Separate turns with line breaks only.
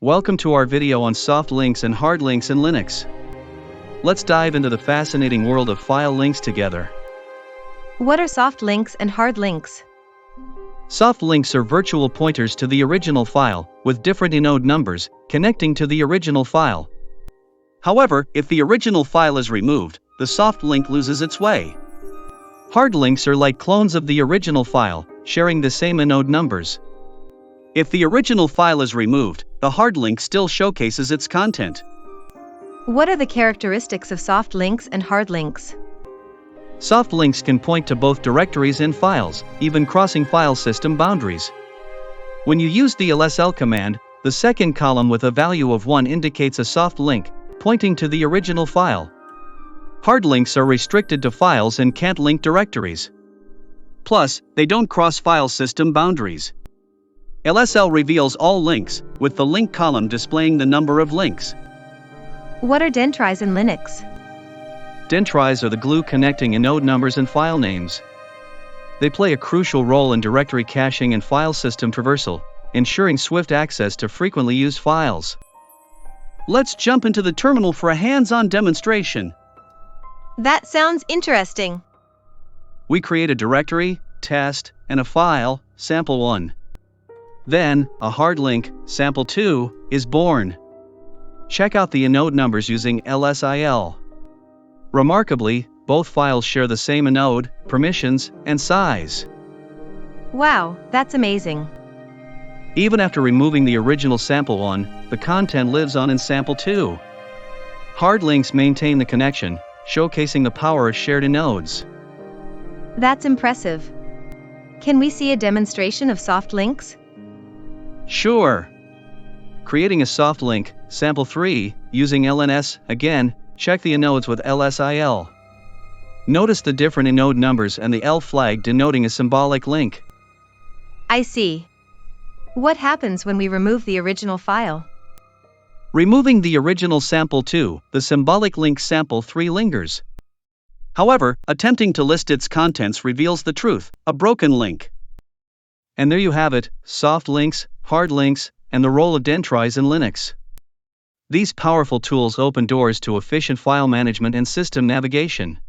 Welcome to our video on soft links and hard links in Linux. Let's dive into the fascinating world of file links together.
What are soft links and hard links?
Soft links are virtual pointers to the original file, with different inode numbers, connecting to the original file. However, if the original file is removed, the soft link loses its way. Hard links are like clones of the original file, sharing the same inode numbers. If the original file is removed, the hard link still showcases its content.
What are the characteristics of soft links and hard links?
Soft links can point to both directories and files, even crossing file system boundaries. When you use the lsl command, the second column with a value of 1 indicates a soft link, pointing to the original file. Hard links are restricted to files and can't link directories. Plus, they don't cross file system boundaries. LSL reveals all links, with the link column displaying the number of links.
What are dentries in Linux?
Dentries are the glue connecting inode numbers and file names. They play a crucial role in directory caching and file system traversal, ensuring swift access to frequently used files. Let's jump into the terminal for a hands-on demonstration.
That sounds interesting.
We create a directory, test, and a file, sample1. Then, a hard link, sample2, is born. Check out the inode numbers using lsil. Remarkably, both files share the same inode, permissions, and size.
Wow, that's amazing.
Even after removing the original sample1, the content lives on in sample2. Hard links maintain the connection, showcasing the power of shared inodes.
That's impressive. Can we see a demonstration of soft links?
Sure. Creating a soft link, sample3, using lns, again, check the inodes with lsil. Notice the different inode numbers and the L flag denoting a symbolic link.
I see. What happens when we remove the original file?
Removing the original sample2, the symbolic link sample3 lingers. However, attempting to list its contents reveals the truth, a broken link. And there you have it, soft links, hard links, and the role of dentries in Linux. These powerful tools open doors to efficient file management and system navigation.